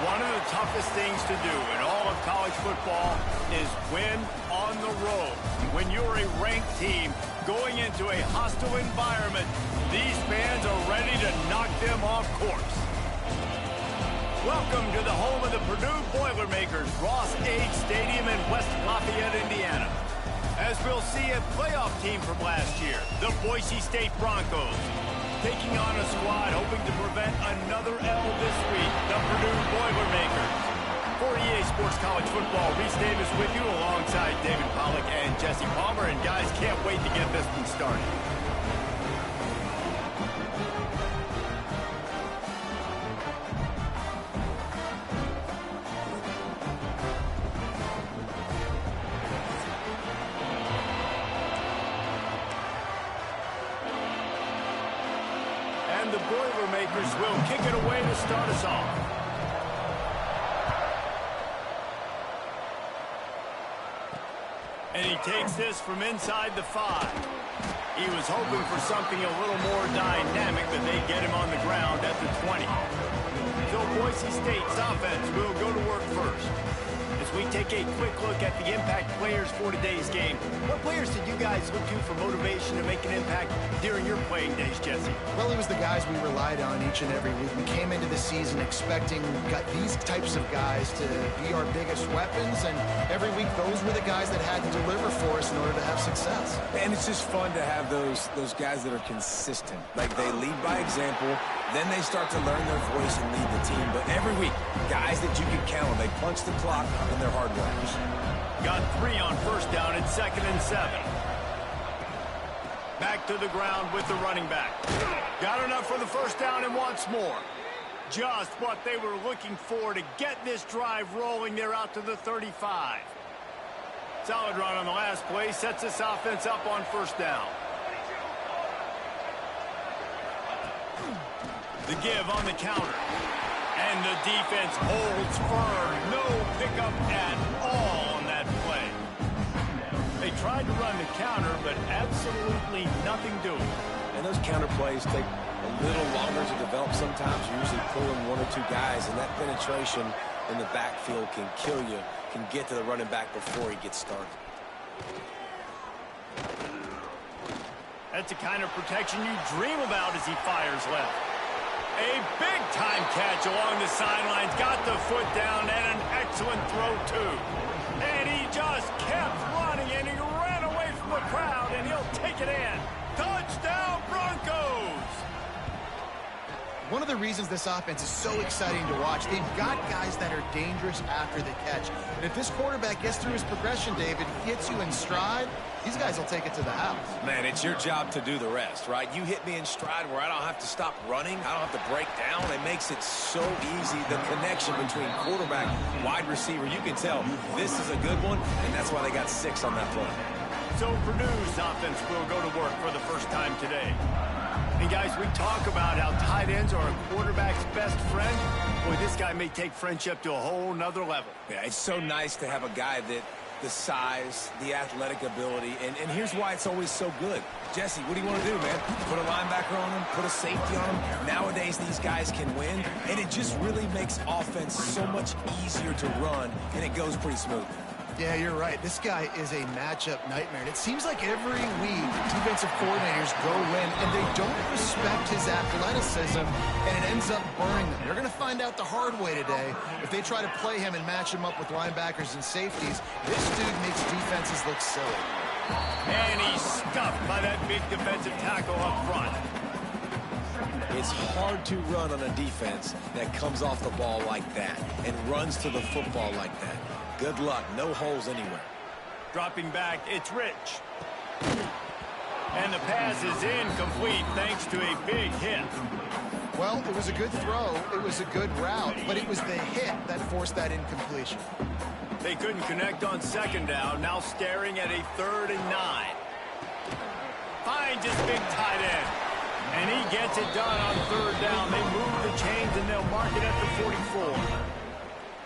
One of the toughest things to do in all of college football is win on the road. When you're a ranked team going into a hostile environment, these fans are ready to knock them off course. Welcome to the home of the Purdue Boilermakers, Ross Age Stadium in West Lafayette, Indiana. As we'll see a playoff team from last year, the Boise State Broncos, taking on a squad hoping to prevent another L this week, the Purdue Boilermakers. For EA Sports College Football, Reese Davis with you alongside David Pollack and Jesse Palmer. And guys, can't wait to get this one started. And the Boilermakers will kick it away to start us off. And he takes this from inside the 5. He was hoping for something a little more dynamic, but they get him on the ground at the 20. So Boise State's offense will go to work first. As we take a quick look at the impact players for today's game, what players did you guys look to for motivation to make an impact during your playing days, Jesse? Well, it was the guys we relied on each and every week. We came into the season expecting these types of guys to be our biggest weapons, and every week those were the guys that had to deliver for us in order to have success. And it's just fun to have those guys that are consistent. Like, they lead by example, then they start to learn their voice and lead the team. But every week, guys that you can count on, they punch the clock, and they're hard workers. Got 3 on first down and 2nd and 7. Back to the ground with the running back. Got enough for the first down and wants more. Just what they were looking for to get this drive rolling. They're out to the 35. Solid run on the last play. Sets this offense up on first down. The give on the counter. And the defense holds firm. No pickup at all on that play. They tried to run the counter, but absolutely nothing doing. And those counter plays take a little longer to develop sometimes. You're usually pulling 1 or 2 guys, and that penetration in the backfield can kill you, can get to the running back before he gets started. That's the kind of protection you dream about as he fires left. A big-time catch along the sidelines. Got the foot down and an excellent throw, too. And he just kept running, and he ran away from the crowd, and he'll take it in. Touchdown, Broncos! One of the reasons this offense is so exciting to watch, they've got guys that are dangerous after the catch. And if this quarterback gets through his progression, David, gets you in stride, these guys will take it to the house. Man, it's your job to do the rest, right? You hit me in stride where I don't have to stop running. I don't have to break down. It makes it so easy. The connection between quarterback, wide receiver, you can tell this is a good one, and that's why they got 6 on that play. So Purdue's offense will go to work for the first time today. And guys, we talk about how tight ends are a quarterback's best friend. Boy, this guy may take friendship to a whole nother level. Yeah, it's so nice to have a guy that the size, the athletic ability, and here's why it's always so good. Jesse, what do you want to do, man? Put a linebacker on him, put a safety on him. Nowadays, these guys can win, and it just really makes offense so much easier to run, and it goes pretty smooth. Yeah, you're right. This guy is a matchup nightmare. And it seems like every week defensive coordinators go in and they don't respect his athleticism, and it ends up burning them. They're going to find out the hard way today if they try to play him and match him up with linebackers and safeties. This dude makes defenses look silly. And he's stuffed by that big defensive tackle up front. It's hard to run on a defense that comes off the ball like that and runs to the football like that. Good luck. No holes anywhere. Dropping back, it's Rich. And the pass is incomplete thanks to a big hit. Well, it was a good throw. It was a good route, but it was the hit that forced that incompletion. They couldn't connect on second down. Now staring at a 3rd and 9. Finds his big tight end. And he gets it done on 3rd down. They move the chains and they'll mark it at the 44.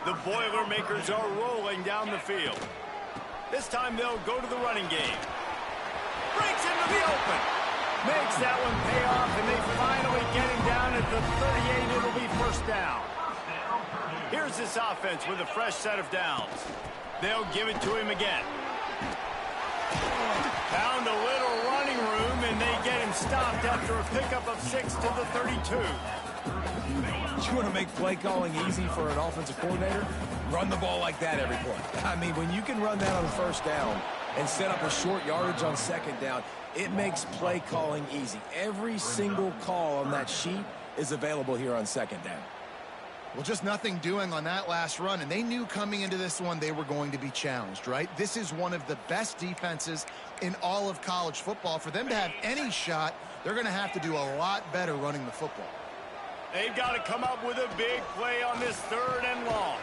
The Boilermakers are rolling down the field. This time they'll go to the running game. Breaks into the open. Makes that one pay off, and they finally get him down at the 38. It'll be 1st down. Here's this offense with a fresh set of downs. They'll give it to him again. Found a little running room, and they get him stopped after a pickup of 6 to the 32. You want to make play calling easy for an offensive coordinator? Run the ball like that every play. I mean, when you can run that on 1st down and set up a short yardage on 2nd down, it makes play calling easy. Every single call on that sheet is available here on 2nd down. Well, just nothing doing on that last run, and they knew coming into this one they were going to be challenged, right? This is one of the best defenses in all of college football. For them to have any shot, they're going to have to do a lot better running the football. They've got to come up with a big play on this 3rd and long.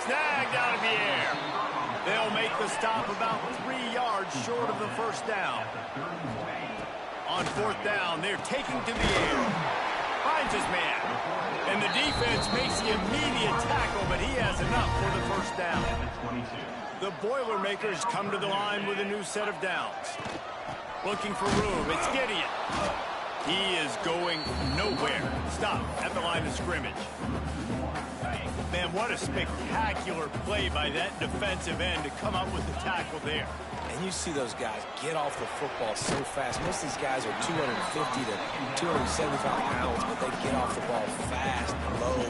Snagged out of the air. They'll make the stop about 3 yards short of the 1st down. On 4th down, they're taking to the air. Finds his man. And the defense makes the immediate tackle, but he has enough for the 1st down. The Boilermakers come to the line with a new set of downs. Looking for room. It's Gideon. He is going nowhere. Stop at the line of scrimmage. Man, what a spectacular play by that defensive end to come up with the tackle there. And you see those guys get off the football so fast. Most of these guys are 250 to 275 pounds, but they get off the ball fast, low.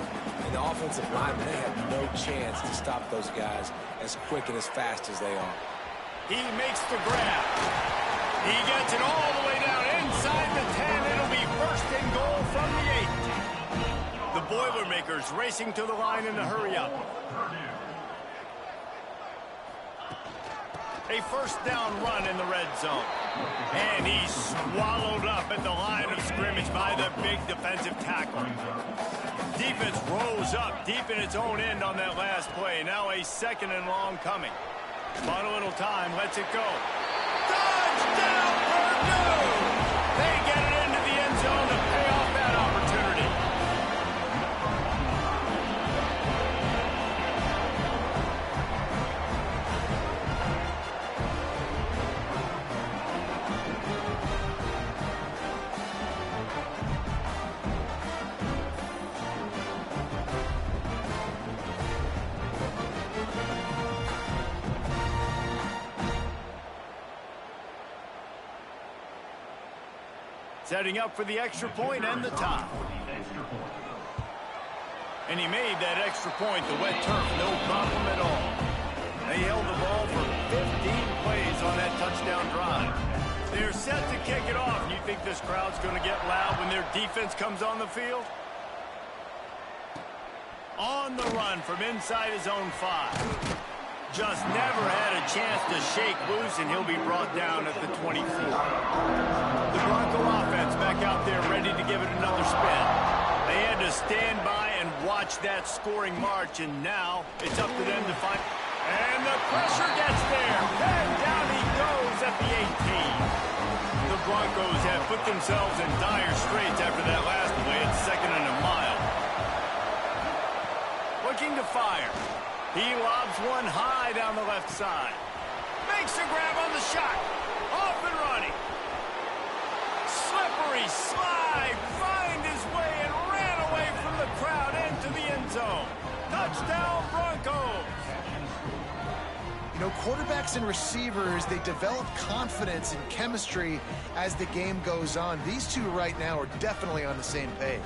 And the offensive linemen, they have no chance to stop those guys as quick and as fast as they are. He makes the grab. He gets it all the way down inside the 10. It'll be 1st and goal from the 8. The Boilermakers racing to the line in a hurry up. A 1st down run in the red zone. And he's swallowed up at the line of scrimmage by the big defensive tackle. Defense rolls up deep in its own end on that last play. Now a 2nd and long coming. But a little time, lets it go. Touchdown, Purdue! They get it into the end zone to pay off that opportunity. Setting up for the extra point and the tie. And he made that extra point, the wet turf, no problem at all. They held the ball for 15 plays on that touchdown drive. They're set to kick it off. You think this crowd's going to get loud when their defense comes on the field? On the run from inside his own 5. Just never had a chance to shake loose, and he'll be brought down at the 24. The Bronco offense back out there ready to give it another spin. They had to stand by and watch that scoring march, and now it's up to them to find. And the pressure gets there. And down he goes at the 18. The Broncos have put themselves in dire straits after that last play at 2nd and a mile. Looking to fire. He lobs one high down the left side. Makes a grab on the shot. Off and running. Slippery slide. Find his way and ran away from the crowd into the end zone. Touchdown, Broncos. You You know, quarterbacks and receivers, they develop confidence and chemistry as the game goes on. These two right now are definitely on the same page.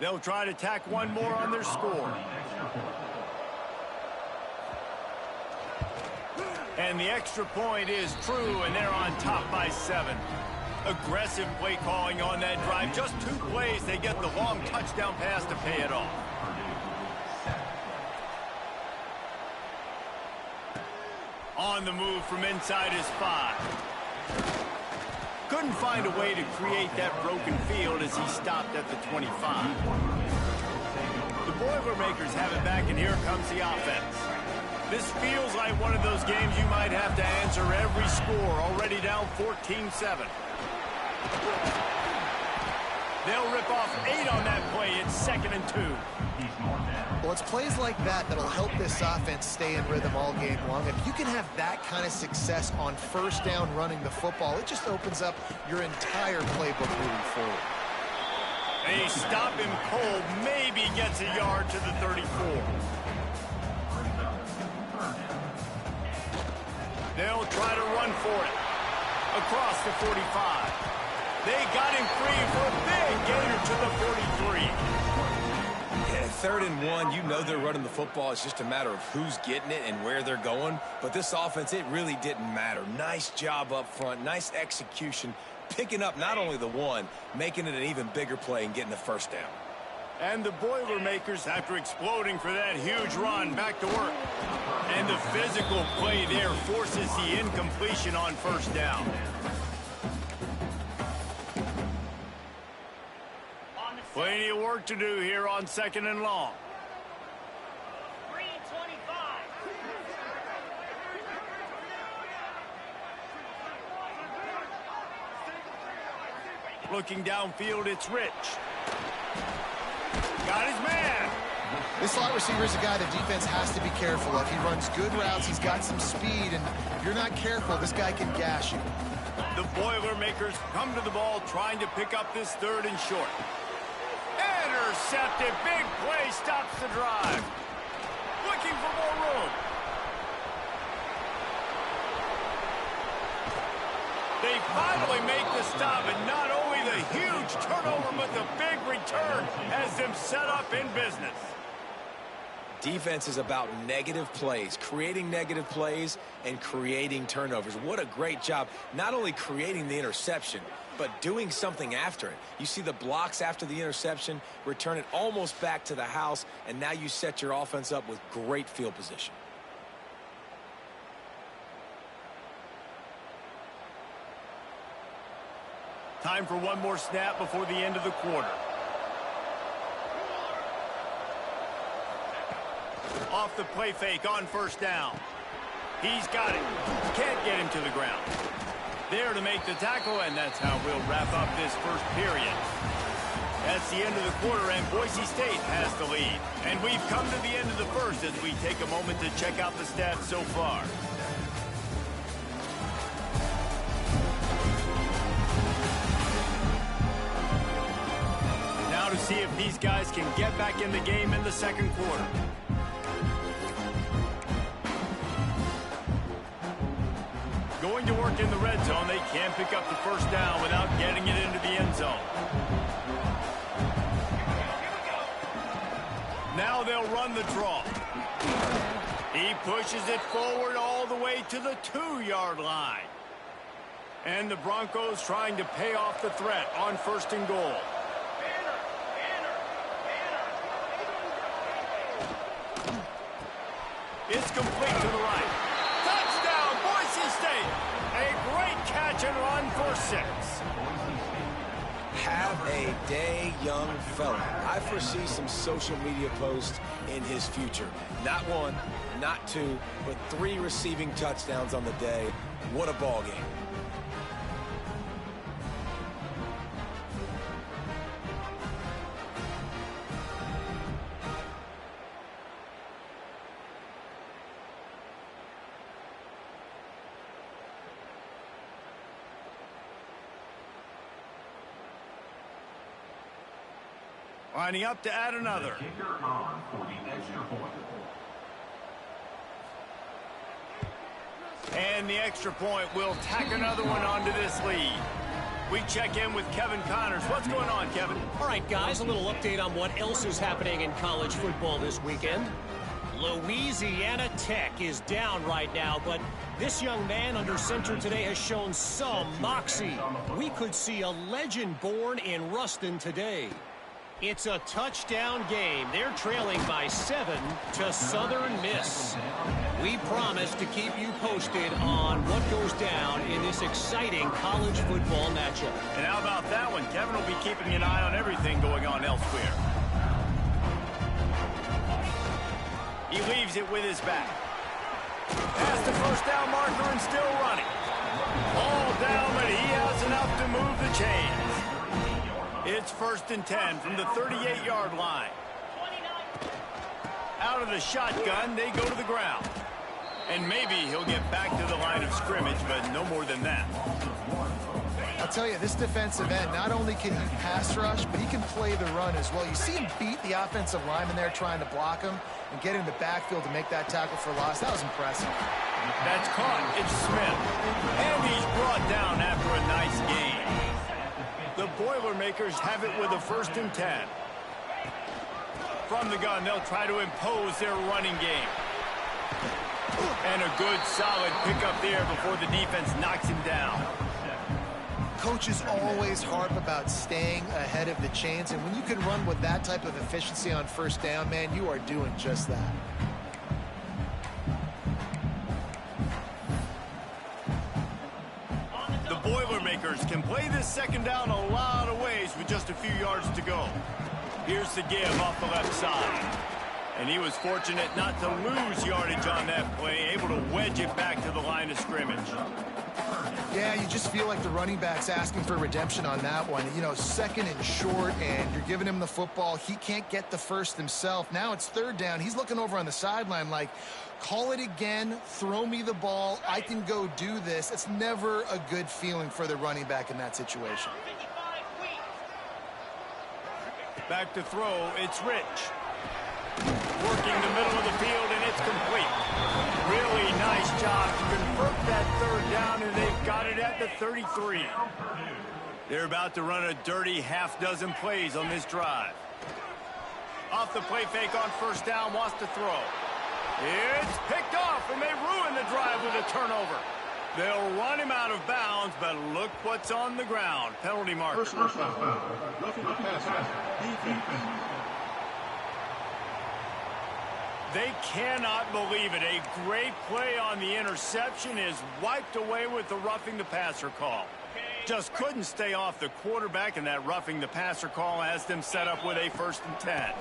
They'll try to tack one more on their score. And the extra point is true, and they're on top by 7. Aggressive play calling on that drive. Just 2 plays, they get the long touchdown pass to pay it off. On the move from inside his 5. Couldn't find a way to create that broken field as he stopped at the 25. The Boilermakers have it back, and here comes the offense. This feels like one of those games you might have to answer every score, already down 14-7. They'll rip off 8 on that play. It's 2nd and 2. Well, it's plays like that that'll help this offense stay in rhythm all game long. If you can have that kind of success on first down running the football, it just opens up your entire playbook moving forward. They stop him cold, maybe gets a yard to the 34. They'll try to run for it. Across the 45. They got him free for a big gainer to the 43. Yeah, 3rd and 1, you know they're running the football. It's just a matter of who's getting it and where they're going. But this offense, it really didn't matter. Nice job up front, nice execution, picking up not only the 1, making it an even bigger play and getting the first down. And the Boilermakers, after exploding for that huge run, back to work. And the physical play there forces the incompletion on first down. Plenty of work to do here on 2nd and long. 3:25. Looking downfield, it's Rich. Got his man. This slot receiver is a guy the defense has to be careful of. He runs good routes. He's got some speed, and if you're not careful, this guy can gash you. The Boilermakers come to the ball trying to pick up this 3rd and short. Intercepted. Big play stops the drive. Looking for more room. They finally make the stop, and not only the huge turnover, but the big return has them set up in business. Defense is about negative plays, creating negative plays and creating turnovers. What a great job, not only creating the interception, but doing something after it. You see the blocks after the interception, return it almost back to the house, and now you set your offense up with great field position. Time for one more snap before the end of the quarter. Off the play fake on first down. He's got it. Can't get him to the ground. There to make the tackle, and that's how we'll wrap up this first period. That's the end of the quarter, and Boise State has the lead. And we've come to the end of the first as we take a moment to check out the stats so far. Now to see if these guys can get back in the game in the second quarter. Going to work in the red zone, they can't pick up the first down without getting it into the end zone. Now they'll run the draw. He pushes it forward all the way to the 2-yard line. And the Broncos trying to pay off the threat on 1st and goal. It's complete to the right. Touchdown, Boise State. A great catch and run for 6. Have a day, young fella. I foresee some social media posts in his future. Not one, not two, but 3 receiving touchdowns on the day. What a ball game. Lining up to add another. And the extra point will tack another one onto this lead. We check in with Kevin Connors. What's going on, Kevin? All right, guys, a little update on what else is happening in college football this weekend. Louisiana Tech is down right now, but this young man under center today has shown some moxie. We could see a legend born in Ruston today. It's a touchdown game. They're trailing by 7 to Southern Miss. We promise to keep you posted on what goes down in this exciting college football matchup. And how about that one? Kevin will be keeping an eye on everything going on elsewhere. He leaves it with his back. Past the first down marker and still running. All down, but he has enough to move the chains. It's 1st and 10 from the 38-yard line. Out of the shotgun, they go to the ground. And maybe he'll get back to the line of scrimmage, but no more than that. I'll tell you, this defensive end, not only can he pass rush, but he can play the run as well. You see him beat the offensive lineman there trying to block him and get in the backfield to make that tackle for loss. That was impressive. That's caught. It's Smith. And he's brought down after a nice gain. The Boilermakers have it with a 1st and 10. From the gun, they'll try to impose their running game. And a good, solid pickup there before the defense knocks him down. Coaches always harp about staying ahead of the chains, and when you can run with that type of efficiency on 1st down, man, you are doing just that. The Boilermakers can play this 2nd down a lot of ways with just a few yards to go. Here's the give off the left side. And he was fortunate not to lose yardage on that play, able to wedge it back to the line of scrimmage. Yeah, you just feel like the running back's asking for redemption on that one. You know, 2nd and short, and you're giving him the football. He can't get the first himself. Now it's 3rd down. He's looking over on the sideline like, call it again, throw me the ball, I can go do this. It's never a good feeling for the running back in that situation. Back to throw, it's Rich. Working the middle of the field, and it's complete. Really nice job to convert that 3rd down, and they've got it at the 33. They're about to run a dirty half-dozen plays on this drive. Off the play fake on 1st down, wants to throw. It's picked off, and they ruin the drive with a turnover. They'll run him out of bounds, but look what's on the ground. Penalty marker. They cannot believe it. A great play on the interception is wiped away with the roughing the passer call. Just couldn't stay off the quarterback, and that roughing the passer call has them set up with a 1st and 10.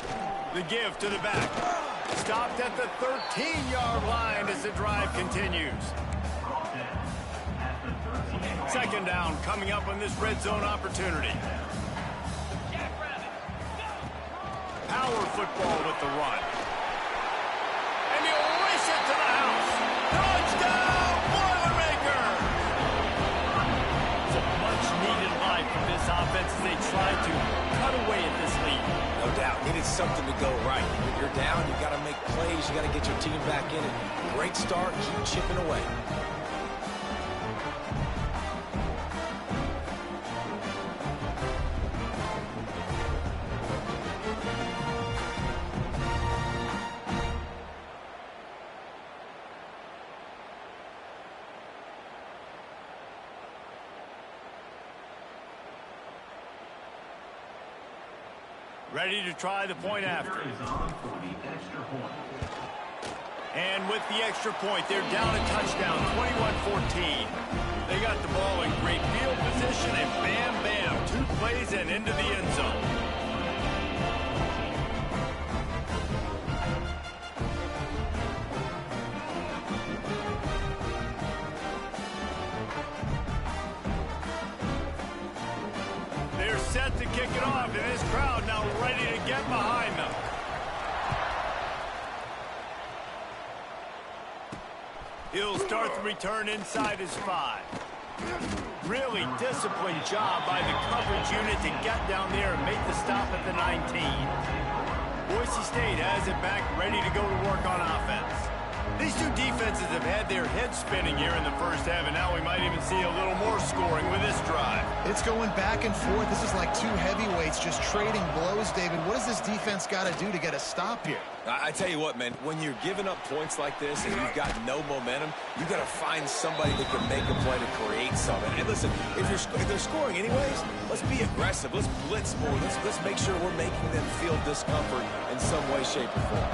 The give to the back. Stopped at the 13-yard line as the drive continues. 2nd down coming up on this red zone opportunity. Power football with the run. And he'll race it to the house. Touchdown, Boilermakers! It's a much-needed life from this offense as they try to cut away at this lead. No doubt. Needed something to go right. If you're down, you've got to make plays. You've got to get your team back in it. Great start. Keep chipping away. Ready to try the point after. And in with the extra point. They're down a touchdown, 21-14. They got the ball in great field position, and bam, bam, 2 plays and into the end zone. They're set to kick it off, and this crowd now ready to get behind them. He'll start the return inside his 5. Really disciplined job by the coverage unit to get down there and make the stop at the 19. Boise State has it back, ready to go to work on offense. These two defenses have had their heads spinning here in the first half, and now we might even see a little more scoring with this drive. It's going back and forth. This is like two heavyweights just trading blows, David. What does this defense got to do to get a stop here? I tell you what, man, when you're giving up points like this and you've got no momentum, you got to find somebody that can make a play to create something. And listen, if they're scoring anyways, let's be aggressive. Let's blitz more. Let's make sure we're making them feel discomfort in some way, shape, or form.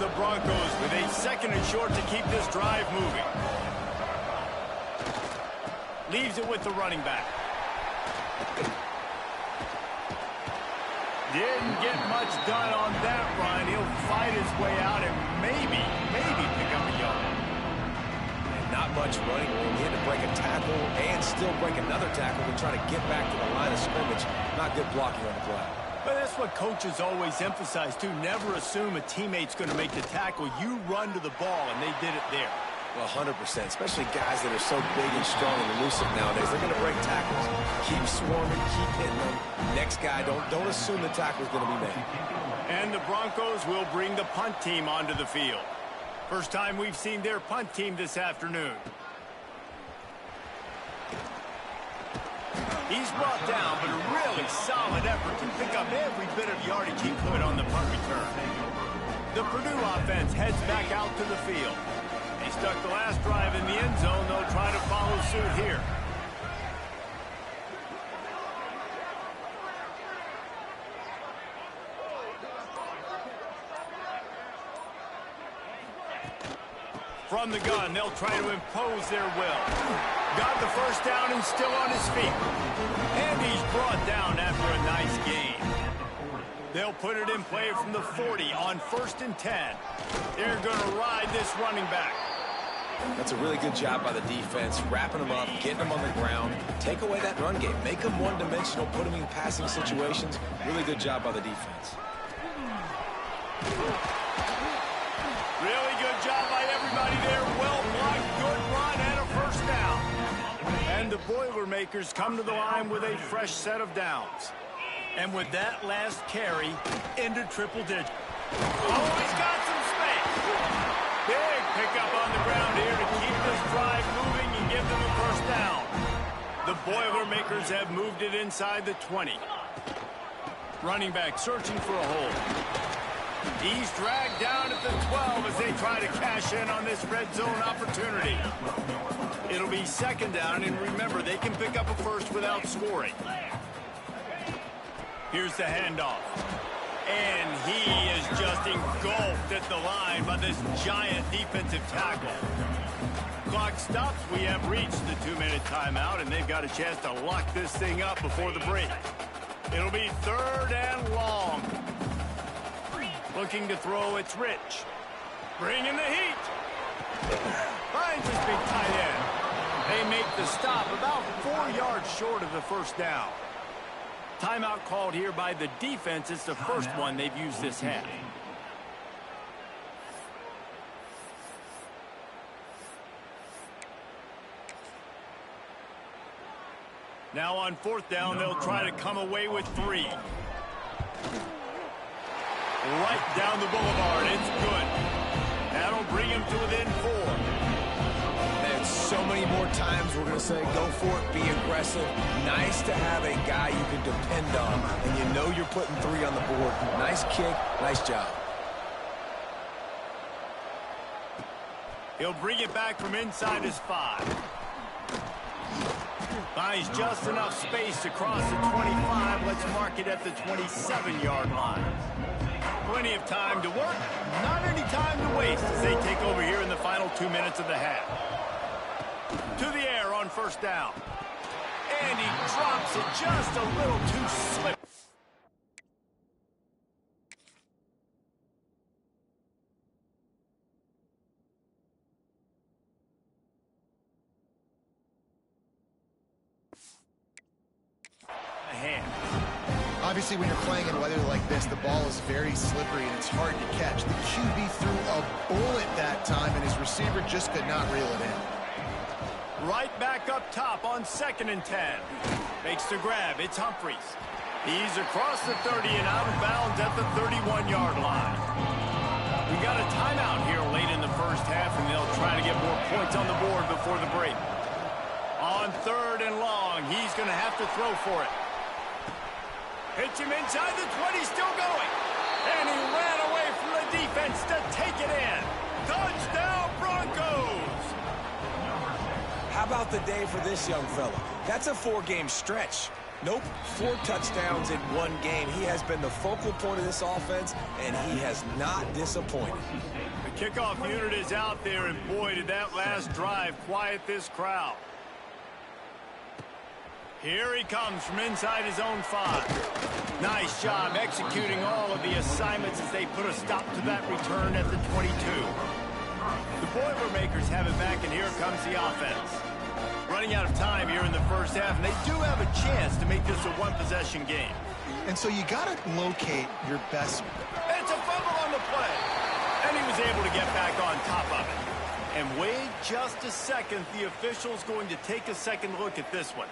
The Broncos with a 2nd and short to keep this drive moving. Leaves it with the running back. Didn't get much done on that run. He'll fight his way out and maybe pick up a yard. And not much running room. He had to break a tackle and still break another tackle to try to get back to the line of scrimmage. Not good blocking on the play. But that's what coaches always emphasize, too. Never assume a teammate's going to make the tackle. You run to the ball, and they did it there. Well, 100%, especially guys that are so big and strong and elusive nowadays. They're going to break tackles. Keep swarming, keep hitting them. Next guy, don't assume the tackle's going to be made. And the Broncos will bring the punt team onto the field. First time we've seen their punt team this afternoon. He's brought down, but a really solid effort to pick up every bit of yardage he could on the punt return. The Purdue offense heads back out to the field. They stuck the last drive in the end zone. They'll try to follow suit here. From the gun, they'll try to impose their will. Got the first down and still on his feet. And he's brought down after a nice gain. They'll put it in play from the 40 on 1st and 10. They're going to ride this running back. That's a really good job by the defense, wrapping them up, getting them on the ground. Take away that run game. Make them one-dimensional, put them in passing situations. Really good job by the defense. Really good job by everybody there. Well blocked, good run, and a first down. And the Boilermakers come to the line with a fresh set of downs. And with that last carry, into triple digits. Oh, he's got some space. Big pickup on the ground here to keep this drive moving and give them a first down. The Boilermakers have moved it inside the 20. Running back searching for a hole. He's dragged down at the 12 as they try to cash in on this red zone opportunity. It'll be 2nd down, and remember, they can pick up a first without scoring. Here's the handoff. And he is just engulfed at the line by this giant defensive tackle. Clock stops. We have reached the 2-minute timeout, and they've got a chance to lock this thing up before the break. It'll be 3rd and long. Looking to throw, it's Rich. Bringing the heat. Finds his big tight end. They make the stop about 4 yards short of the first down. Timeout called here by the defense. It's the first one they've used this half. Now on 4th down, they'll try to come away with 3. Right down the boulevard. It's good. That'll bring him to within 4. Man, so many more times we're going to say go for it, be aggressive. Nice to have a guy you can depend on, and you know you're putting 3 on the board. Nice kick, nice job. He'll bring it back from inside his 5. Finds just enough space to cross the 25. Let's mark it at the 27-yard line. Plenty of time to work, not any time to waste. fast-paced as they take over here in the final 2 minutes of the half. To the air on first down. And he drops it just a little too slip. Obviously, when you're playing in weather like this, the ball is very slippery and it's hard to catch. The QB threw a bullet that time, and his receiver just could not reel it in. Right back up top on 2nd and 10. Makes the grab. It's Humphries. He's across the 30 and out of bounds at the 31-yard line. We got a timeout here late in the first half, and they'll try to get more points on the board before the break. On 3rd and long, he's going to have to throw for it. Hits him inside the 20, still going. And he ran away from the defense to take it in. Touchdown, Broncos! How about the day for this young fella? That's a 4-game stretch. Nope, 4 touchdowns in 1 game. He has been the focal point of this offense, and he has not disappointed. The kickoff unit is out there, and boy, did that last drive quiet this crowd. Here he comes from inside his own 5. Nice job executing all of the assignments as they put a stop to that return at the 22. The Boilermakers have it back, and here comes the offense. Running out of time here in the first half, and they do have a chance to make this a one-possession game. And so you got to locate your best. It's a fumble on the play. And he was able to get back on top of it. And wait just a second. The official's going to take a second look at this one.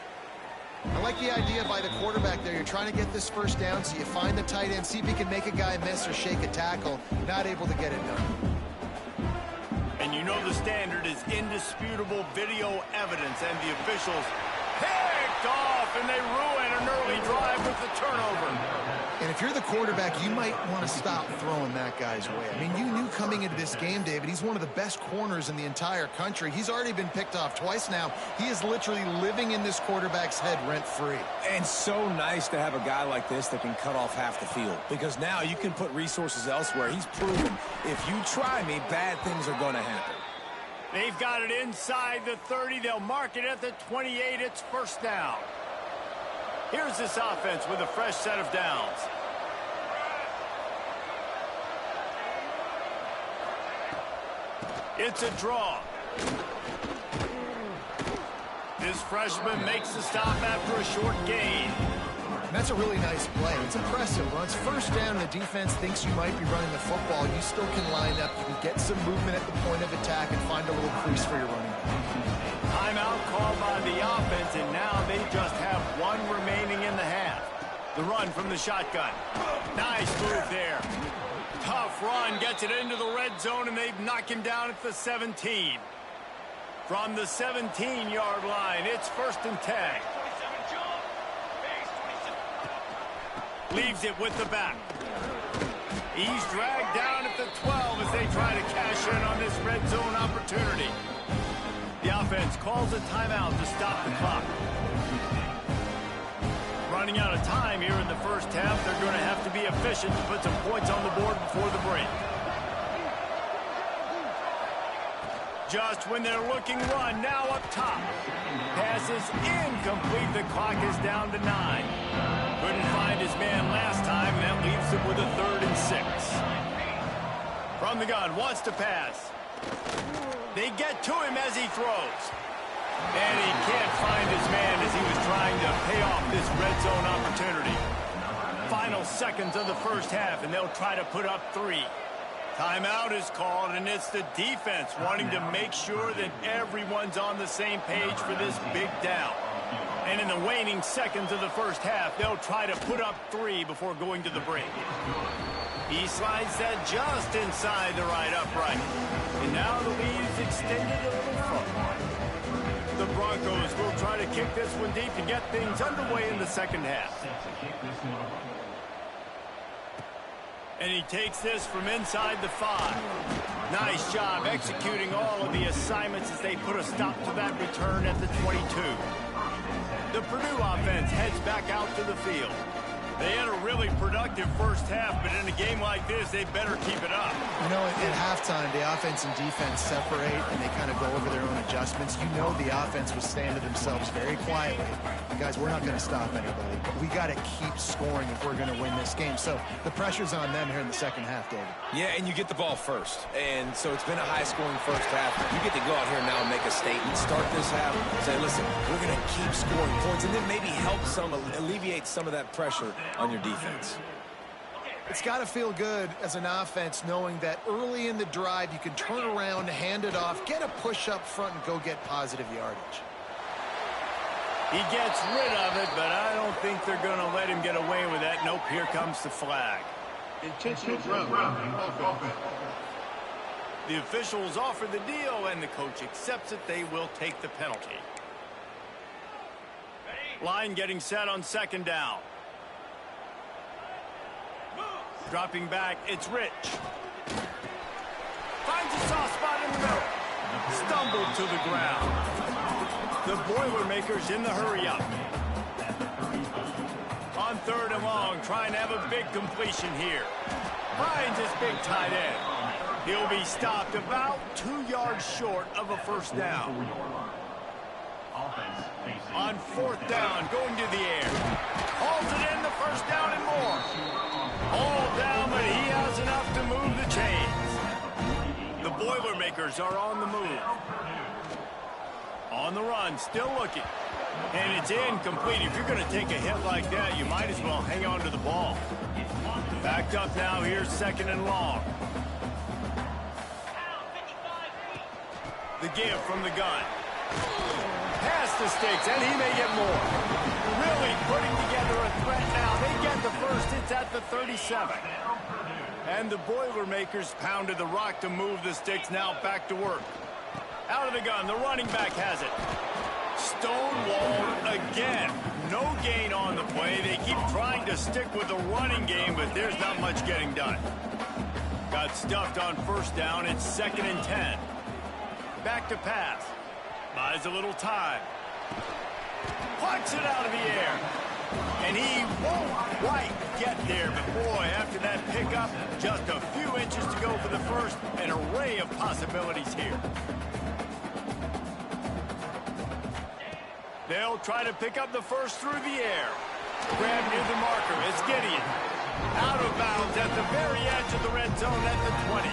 I like the idea by the quarterback there. You're trying to get this first down, so you find the tight end, see if he can make a guy miss or shake a tackle. Not able to get it done. And you know the standard is indisputable video evidence, and the officials picked off, and they ruin an early drive with the turnover. And if you're the quarterback, you might want to stop throwing that guy's way. I mean, you knew coming into this game, David, he's one of the best corners in the entire country. He's already been picked off twice now. He is literally living in this quarterback's head rent-free. And so nice to have a guy like this that can cut off half the field, because now you can put resources elsewhere. He's proven if you try me, bad things are going to happen. They've got it inside the 30. They'll mark it at the 28. It's first down. Here's this offense with a fresh set of downs. It's a draw. This freshman makes the stop after a short gain. And that's a really nice play. It's impressive. When it's first down and the defense thinks you might be running the football, you still can line up. You can get some movement at the point of attack and find a little crease for your running back. Timeout called by the offense, and now they just have 1 remaining in the half. The run from the shotgun. Nice move there. Tough run, gets it into the red zone, and they've knocked him down at the 17. From the 17-yard line, it's 1st and 10. Leaves it with the back. He's dragged down at the 12 as they try to cash in on this red zone opportunity. The offense calls a timeout to stop the clock. Running out of time here in the first half, they're going to have to be efficient to put some points on the board before the break. Just when they're looking run, now up top. Pass is incomplete. The clock is down to 9. Couldn't find his man last time, and that leaves him with a 3rd and 6. From the gun, wants to pass. They get to him as he throws. And he can't find his man as he was trying to pay off this red zone opportunity. Final seconds of the first half, and they'll try to put up 3. Timeout is called, and it's the defense wanting to make sure that everyone's on the same page for this big down. And in the waning seconds of the first half, they'll try to put up 3 before going to the break. He slides that just inside the right upright. And now the lead is extended a little further. The Broncos will try to kick this one deep to get things underway in the second half. And he takes this from inside the 5. Nice job executing all of the assignments as they put a stop to that return at the 22. The Purdue offense heads back out to the field. They had a really productive first half, but in a game like this, they better keep it up. You know, at halftime, the offense and defense separate, and they kind of go over their own adjustments. You know the offense was saying to themselves very quietly, guys, we're not going to stop anybody. We got to keep scoring if we're going to win this game. So the pressure's on them here in the second half, David. Yeah, and you get the ball first. And so it's been a high-scoring first half. You get to go out here now and make a statement. Start this half, say, listen, we're going to keep scoring points, and then maybe help alleviate some of that pressure on your defense. It's got to feel good as an offense knowing that early in the drive you can turn around, hand it off, get a push up front, and go get positive yardage. He gets rid of it, but I don't think they're going to let him get away with that. Nope, here comes the flag. Intentional grounding offense. The officials offer the deal, and the coach accepts it. They will take the penalty. Line getting set on second down. Dropping back, it's Rich. Finds a soft spot in the middle. Stumbled to the ground. The Boilermakers in the hurry-up. On third and long, trying to have a big completion here. Finds his big tight end. He'll be stopped about 2 yards short of a first down. On fourth down, going to the air. Hauls it in, the first down and more. All down, but he has enough to move the chains. The Boilermakers are on the move. On the run, still looking. And it's incomplete. If you're going to take a hit like that, you might as well hang on to the ball. Backed up now, here's second and long. The give from the gun. Past the sticks, and he may get more. Really putting together a threat now. They get the first. It's at the 37. And the Boilermakers pounded the rock to move the sticks. Now back to work. Out of the gun. The running back has it. Stonewalled again. No gain on the play. They keep trying to stick with the running game, but there's not much getting done. Got stuffed on first down. It's second and 10. Back to pass. Buys a little time. Plucks it out of the air. And he won't quite get there. But boy, after that pickup, just a few inches to go for the first. An array of possibilities here. They'll try to pick up the first through the air. Grab near the marker. It's Gideon. Out of bounds at the very edge of the red zone at the 20.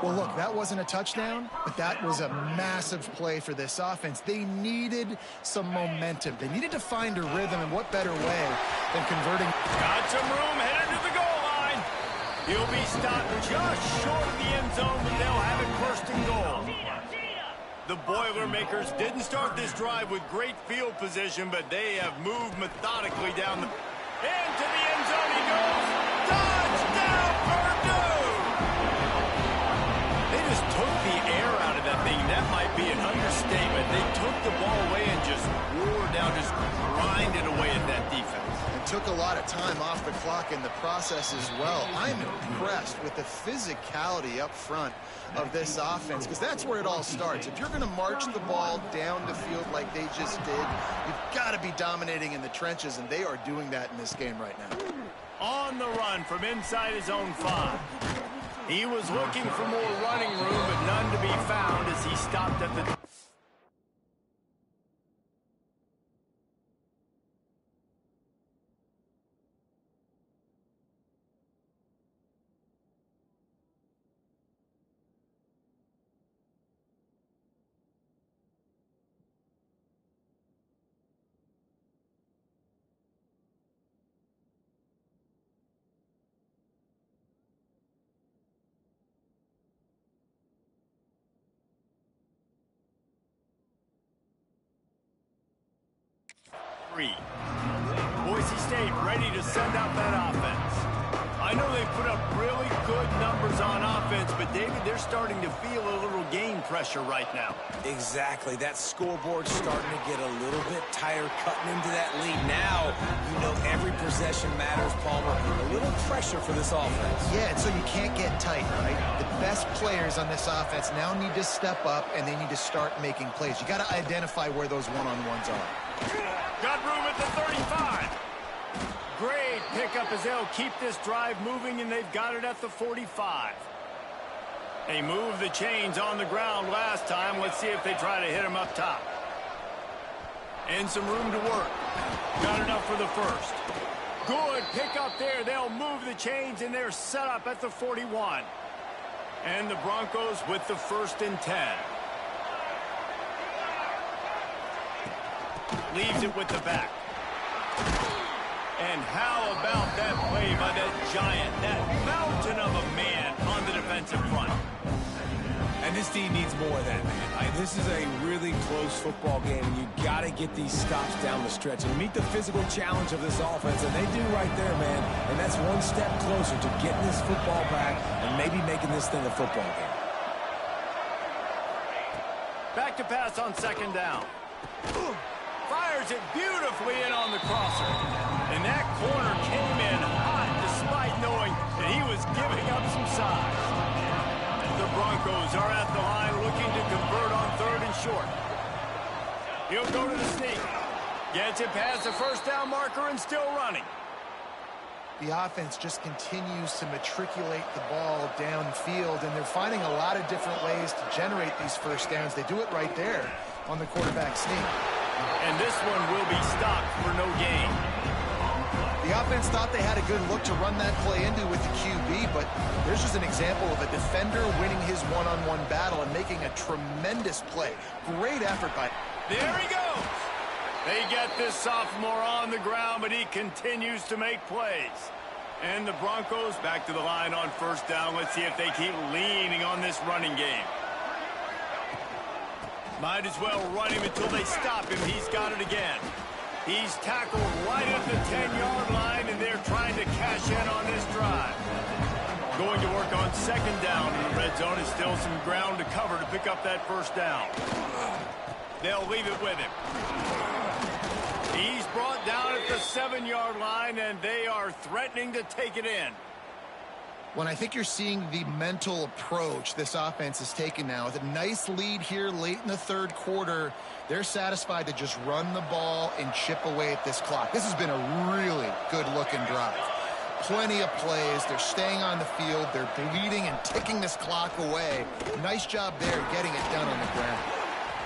Well, look, that wasn't a touchdown, but that was a massive play for this offense. They needed some momentum. They needed to find a rhythm, and what better way than converting. Got some room, headed to the goal line. He'll be stopped just short of the end zone, but they'll have it first and goal. The Boilermakers didn't start this drive with great field position, but they have moved methodically down the... Into the end zone he goes. Touchdown, Purdue! They just took the air out of that thing. That might be an understatement. They took the ball away and just wore down, just grinded away at that defense. And took a lot of time off the clock in the process as well. I'm impressed with the physicality up front of this offense, because that's where it all starts. If you're going to march the ball down the field like they just did, you've got to be dominating in the trenches, and they are doing that in this game right now. On the run from inside his own 5. He was looking for more running room, but none to be found as he stopped at the... Boise State ready to send out that offense. I know they put up really good numbers on offense, but David, they're starting to feel a little game pressure right now. Exactly. That scoreboard's starting to get a little bit tired cutting into that lead. Now, you know every possession matters, Palmer. A little pressure for this offense. Yeah, and so you can't get tight, right? The best players on this offense now need to step up, and they need to start making plays. You got to identify where those one-on-ones are. Got room at the 35. Great pickup as they'll keep this drive moving, and they've got it at the 45. They moved the chains on the ground last time. Let's see if they try to hit them up top. And some room to work. Got enough for the first. Good pickup there. They'll move the chains, and they're set up at the 41. And the Broncos with the 1st and 10. Leaves it with the back. And how about that play by that giant, that mountain of a man on the defensive front? And this team needs more of that, man. This is a really close football game, and you got to get these stops down the stretch and meet the physical challenge of this offense, and they do right there, man. And that's one step closer to getting this football back and maybe making this thing a football game. Back to pass on 2nd down. Fires it beautifully in on the crosser. And that corner came in hot despite knowing that he was giving up some size. The Broncos are at the line looking to convert on 3rd and short. He'll go to the sneak. Gets it past the 1st down marker and still running. The offense just continues to matriculate the ball downfield, and they're finding a lot of different ways to generate these 1st downs. They do it right there on the quarterback sneak. And this one will be stopped for no gain. The offense thought they had a good look to run that play into with the QB, but there's just an example of a defender winning his one-on-one battle and making a tremendous play. Great effort by... There he goes! They get this sophomore on the ground, but he continues to make plays. And the Broncos back to the line on 1st down. Let's see if they keep leaning on this running game. Might as well run him until they stop him. He's got it again. He's tackled right at the 10-yard line, and they're trying to cash in on this drive. Going to work on 2nd down in the red zone. Is still some ground to cover to pick up that 1st down. They'll leave it with him. He's brought down at the 7-yard line, and they are threatening to take it in. When I think you're seeing the mental approach this offense is taking now, with a nice lead here late in the 3rd quarter, they're satisfied to just run the ball and chip away at this clock. This has been a really good-looking drive. Plenty of plays. They're staying on the field. They're bleeding and ticking this clock away. Nice job there getting it done on the ground.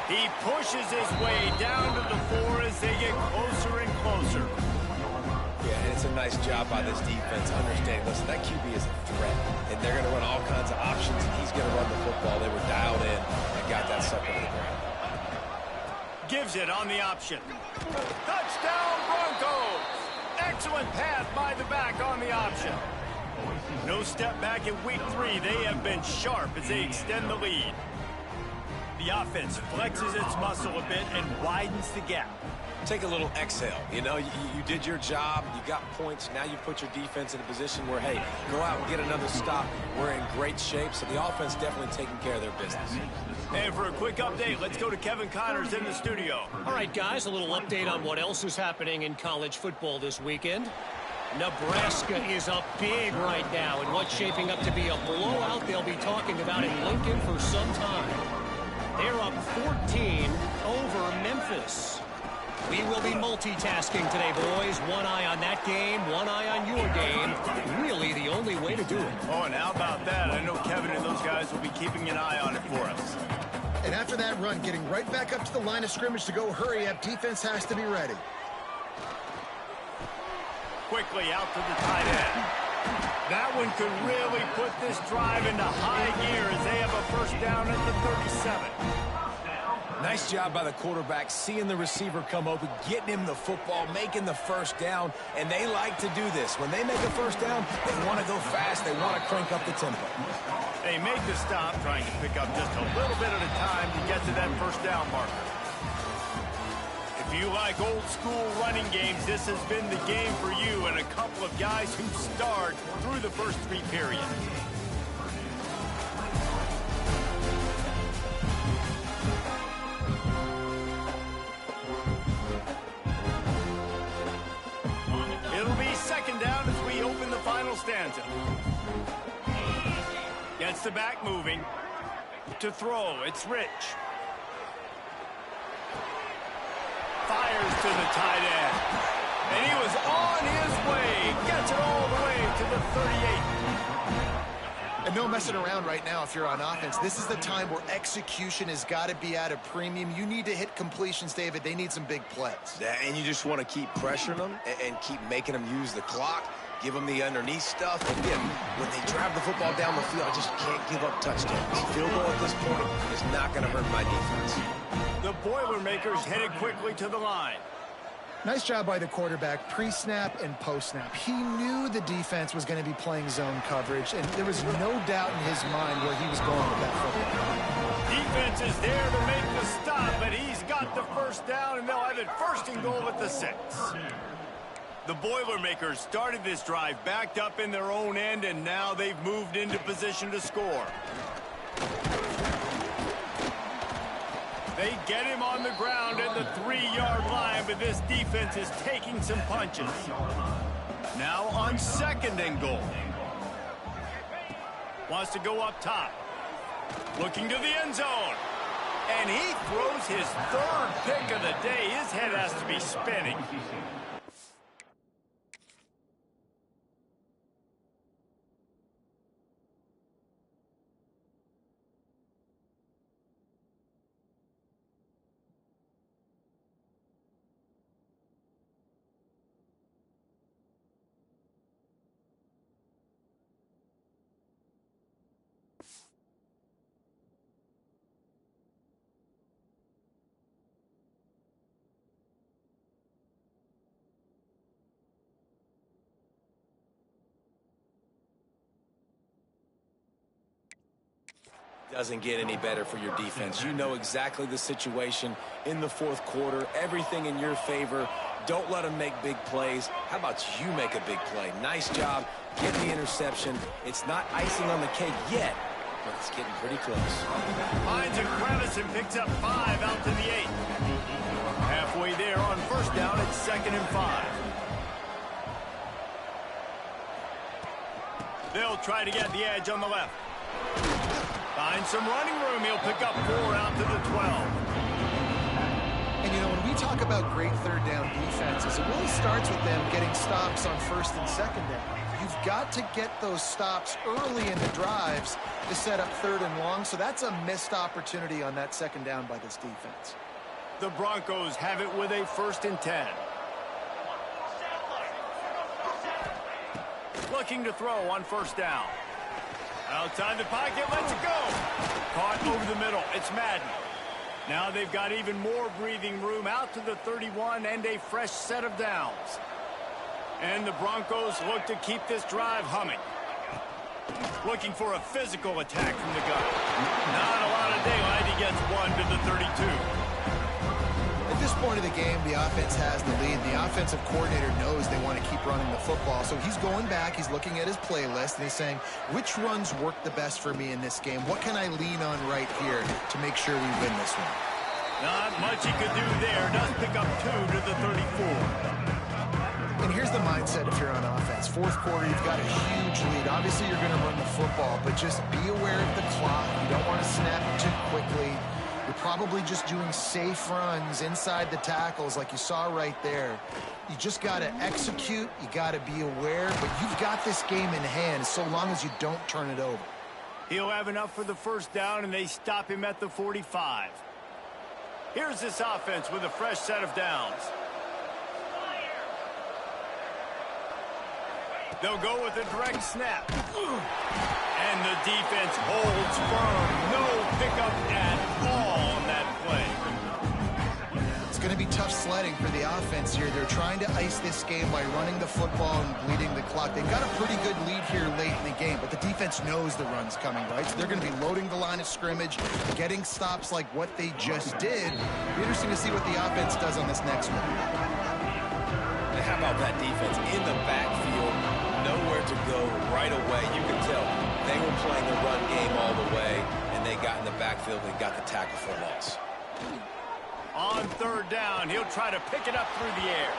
He pushes his way down to the 4 as they get closer and closer. Yeah, and it's a nice job by this defense understanding, listen, that QB is a threat, and they're going to run all kinds of options, and he's going to run the football. They were dialed in and got that sucker to the ground. Gives it on the option. Touchdown, Broncos! Excellent pass by the back on the option. No step back in week 3. They have been sharp as they extend the lead. The offense flexes its muscle a bit and widens the gap. Take a little exhale. You know, you did your job. You got points. Now you put your defense in a position where, hey, go out and get another stop. We're in great shape, so the offense definitely taking care of their business. And for a quick update, let's go to Kevin Connors in the studio. All right, guys, a little update on what else is happening in college football this weekend. Nebraska is up big right now, and what's shaping up to be a blowout they'll be talking about in Lincoln for some time. They're up 14 over Memphis. We will be multitasking today, boys. One eye on that game, one eye on your game. Really the only way to do it. Oh, and how about that? I know Kevin and those guys will be keeping an eye on it for us. And after that run, getting right back up to the line of scrimmage to go hurry up, defense has to be ready. Quickly out to the tight end. That one could really put this drive into high gear as they have a 1st down at the 37. Nice job by the quarterback, seeing the receiver come open, getting him the football, making the 1st down, and they like to do this. When they make a 1st down, they want to go fast. They want to crank up the tempo. They make the stop, trying to pick up just a little bit at a time to get to that 1st down marker. If you like old-school running games, this has been the game for you and a couple of guys who starred through the first 3 periods. It'll be 2nd down as we open the final stanza. Gets the back moving. To throw, it's Rich. Fires to the tight end. And he was on his way. Gets it all the way to the 38. And no messing around right now if you're on offense. This is the time where execution has got to be at a premium. You need to hit completions, David. They need some big plays. And you just want to keep pressuring them and keep making them use the clock. Give them the underneath stuff. Again, when they drive the football down the field, I just can't give up touchdowns. Field goal at this point is not going to hurt my defense. The Boilermakers headed quickly to the line. Nice job by the quarterback, pre-snap and post-snap. He knew the defense was going to be playing zone coverage, and there was no doubt in his mind where he was going with that football. Defense is there to make the stop, but he's got the first down, and they'll have it first and goal at the 6. The Boilermakers started this drive backed up in their own end, and now they've moved into position to score. They get him on the ground at the 3-yard line, but this defense is taking some punches. Now on 2nd and goal. Wants to go up top. Looking to the end zone. And he throws his 3rd pick of the day. His head has to be spinning. Doesn't get any better for your defense. You know exactly the situation in the 4th quarter. Everything in your favor. Don't let them make big plays. How about you make a big play? Nice job getting the interception. It's not icing on the cake yet, but it's getting pretty close. Finds a crevice and picks up 5 out to the 8. Halfway there on 1st down, it's 2nd and 5. They'll try to get the edge on the left. Finds some running room. He'll pick up 4 out to the 12. And, you know, when we talk about great 3rd down defenses, it really starts with them getting stops on 1st and 2nd down. You've got to get those stops early in the drives to set up 3rd and long, so that's a missed opportunity on that 2nd down by this defense. The Broncos have it with a 1st and 10. Looking to throw on 1st down. Outside the pocket, lets it go. Caught over the middle. It's Madden. Now they've got even more breathing room out to the 31 and a fresh set of downs. And the Broncos look to keep this drive humming. Looking for a physical attack from the gun. Not a lot of daylight. He gets 1 to the 32. At this point of the game, the offense has the lead. The offensive coordinator knows they want to keep running the football. So he's going back, he's looking at his playlist, and he's saying, which runs work the best for me in this game? What can I lean on right here to make sure we win this one? Not much he could do there. Does pick up 2 to the 34. And here's the mindset if you're on offense. 4th quarter, you've got a huge lead. Obviously, you're going to run the football, but just be aware of the clock. You don't want to snap too quickly. You're probably just doing safe runs inside the tackles like you saw right there. You just got to execute. You got to be aware, but you've got this game in hand so long as you don't turn it over. He'll have enough for the 1st down, and they stop him at the 45. Here's this offense with a fresh set of downs. They'll go with a direct snap. And the defense holds firm. No pickup at all on that play. It's going to be tough sledding for the offense here. They're trying to ice this game by running the football and bleeding the clock. They've got a pretty good lead here late in the game, but the defense knows the run's coming, right? So they're going to be loading the line of scrimmage, getting stops like what they just did. It'll be interesting to see what the offense does on this next one. And how about that defense in the backfield? Nowhere to go right away. You can tell they were playing the run game all the way, and they got in the backfield and got the tackle for loss. On 3rd down, he'll try to pick it up through the air.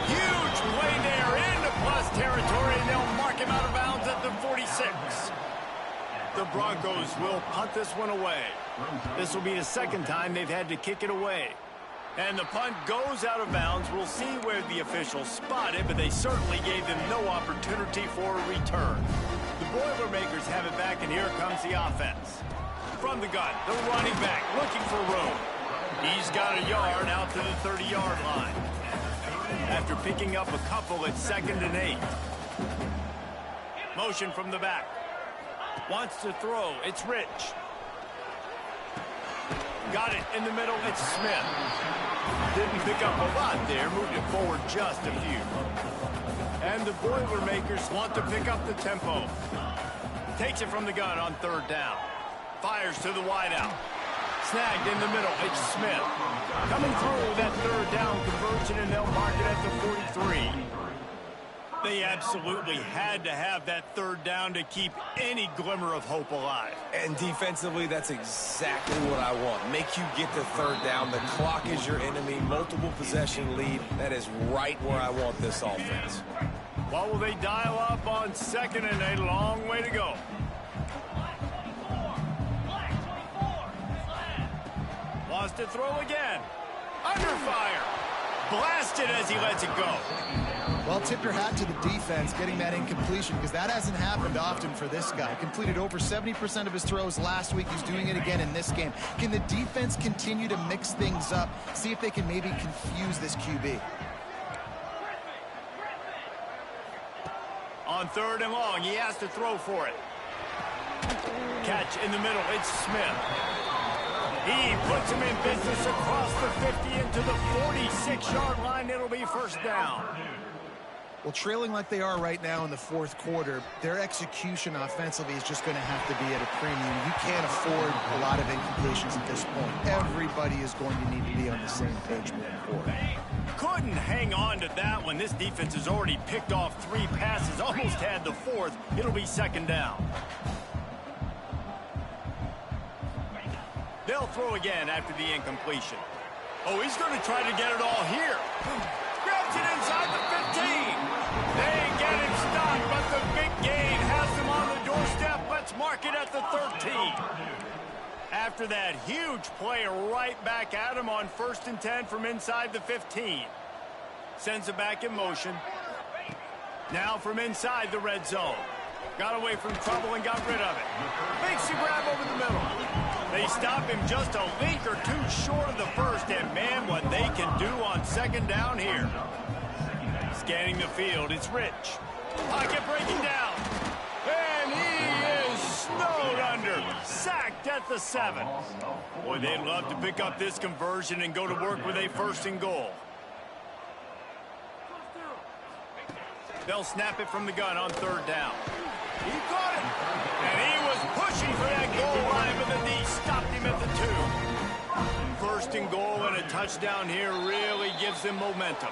Huge play there into plus territory, and they'll mark him out of bounds at the 46. The Broncos will punt this one away. This will be the 2nd time they've had to kick it away. And the punt goes out of bounds. We'll see where the officials spot it, but they certainly gave them no opportunity for a return. The Boilermakers have it back, and here comes the offense. From the gun, the running back looking for room. He's got a yard out to the 30-yard line. After picking up a couple, it's 2nd and 8. Motion from the back. Wants to throw. It's Rich. Got it in the middle. It's Smith. Didn't pick up a lot there. Moved it forward just a few. And the Boilermakers want to pick up the tempo. Takes it from the gun on 3rd down. Fires to the wideout. Snagged in the middle. It's Smith. Coming through that 3rd down conversion, and they'll mark it at the 43. They absolutely had to have that 3rd down to keep any glimmer of hope alive. And defensively, that's exactly what I want. Make you get the 3rd down. The clock is your enemy. Multiple possession lead. That is right where I want this offense. What will they dial up on 2nd and a long way to go? Wants to throw again. Under fire. Blasted as he lets it go. Well, tip your hat to the defense getting that incompletion, because that hasn't happened often for this guy. Completed over 70% of his throws last week. He's doing it again in this game. Can the defense continue to mix things up? See if they can maybe confuse this QB. On 3rd and long, he has to throw for it. Catch in the middle, it's Smith. He puts him in business across the 50 into the 46-yard line. It'll be 1st down. Well, trailing like they are right now in the 4th quarter, their execution offensively is just going to have to be at a premium. You can't afford a lot of incompletions at this point. Everybody is going to need to be on the same page moving forward. Couldn't hang on to that one. This defense has already picked off 3 passes, almost had the 4th. It'll be 2nd down. They'll throw again after the incompletion. Oh, he's going to try to get it all here. Grabs it inside the 15. They get him stopped, but the big gain has them on the doorstep. Let's mark it at the 13. After that huge play, right back at him on 1st and 10 from inside the 15. Sends it back in motion. Now from inside the red zone. Got away from trouble and got rid of it. Makes the grab over the middle. They stop him just a link or 2 short of the 1st, and man, what they can do on 2nd down here. Scanning the field, it's Rich. Pocket breaking down. And he is snowed under. Sacked at the 7. Boy, they'd love to pick up this conversion and go to work with a 1st and goal. They'll snap it from the gun on 3rd down. He caught it. And he was pushing for that goal line, but the knee stopped him at the 2. 1st and goal and a touchdown here really gives them momentum.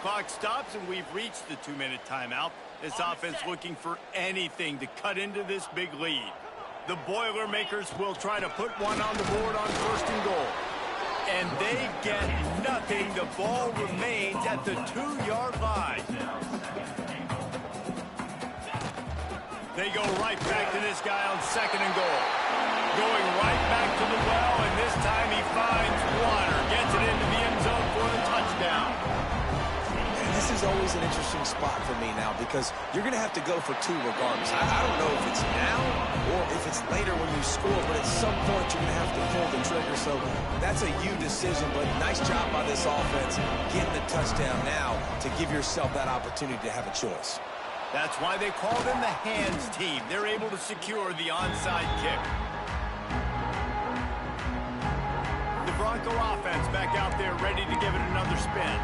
Clock stops, and we've reached the 2-minute timeout. This offense looking for anything to cut into this big lead. The Boilermakers will try to put one on the board on 1st and goal. And they get nothing. The ball remains at the 2-yard line. They go right back to this guy on 2nd and goal. Going right back to the well, and this time he finds water. Gets it into the end zone for the touchdown. And this is always an interesting spot for me now, because you're going to have to go for 2 regardless. I don't know if it's now or if it's later when you score, but at some point you're going to have to pull the trigger. So that's a you decision, but nice job by this offense getting the touchdown now to give yourself that opportunity to have a choice. That's why they call them the hands team. They're able to secure the onside kick. The Bronco offense back out there ready to give it another spin.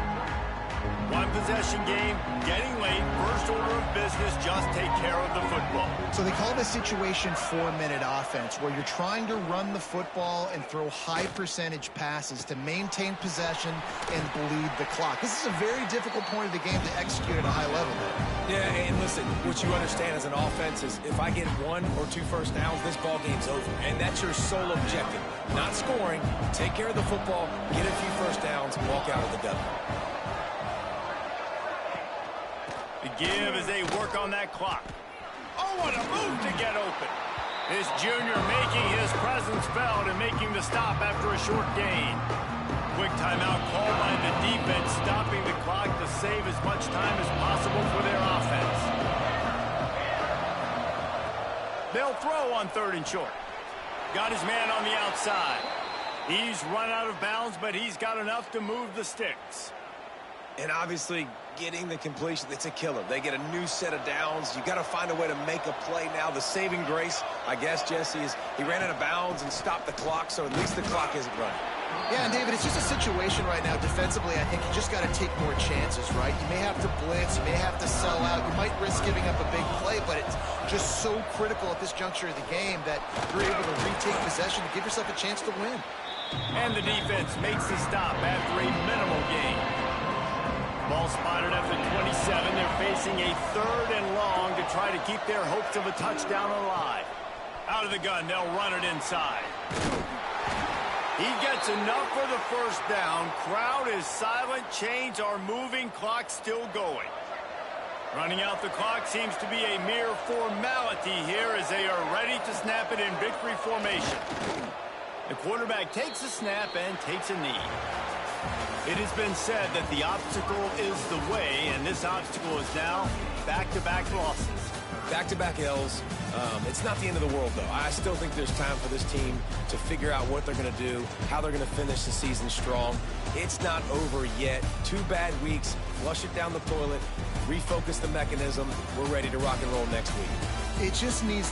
1-possession game, getting late, 1st order of business, just take care of the football. So they call this situation 4-minute offense, where you're trying to run the football and throw high-percentage passes to maintain possession and bleed the clock. This is a very difficult point of the game to execute at a high level. Yeah, and listen, what you understand as an offense is if I get 1 or 2 first downs, this ball game's over. And that's your sole objective. Not scoring, take care of the football, get a few first downs, walk out of the W. The give as they work on that clock. Oh, what a move to get open. This junior making his presence felt and making the stop after a short gain. quick timeout called by the defense, stopping the clock to save as much time as possible for their offense. They'll throw on 3rd and short. Got his man on the outside. He's run out of bounds, but he's got enough to move the sticks. And obviously, getting the completion, it's a killer. They get a new set of downs. You got to find a way to make a play now. The saving grace, I guess, Jesse, is he ran out of bounds and stopped the clock, so at least the clock isn't running. Yeah, and David, it's just a situation right now defensively. I think you just got to take more chances, right? You may have to blitz, you may have to sell out, you might risk giving up a big play, but it's just so critical at this juncture of the game that you're able to retake possession to give yourself a chance to win. And the defense makes the stop after a minimal gain. Ball spotted at the 27. They're facing a 3rd and long to try to keep their hopes of a touchdown alive. Out of the gun, they'll run it inside. He gets enough for the 1st down. Crowd is silent. Chains are moving. Clock still going. Running out the clock seems to be a mere formality here as they are ready to snap it in victory formation. The quarterback takes a snap and takes a knee. It has been said that the obstacle is the way, and this obstacle is now back-to-back losses. Back-to-back L's. It's not the end of the world, though. I still think there's time for this team to figure out what they're going to do, how they're going to finish the season strong. It's not over yet. 2 bad weeks. Flush it down the toilet. Refocus the mechanism. We're ready to rock and roll next week. It just needs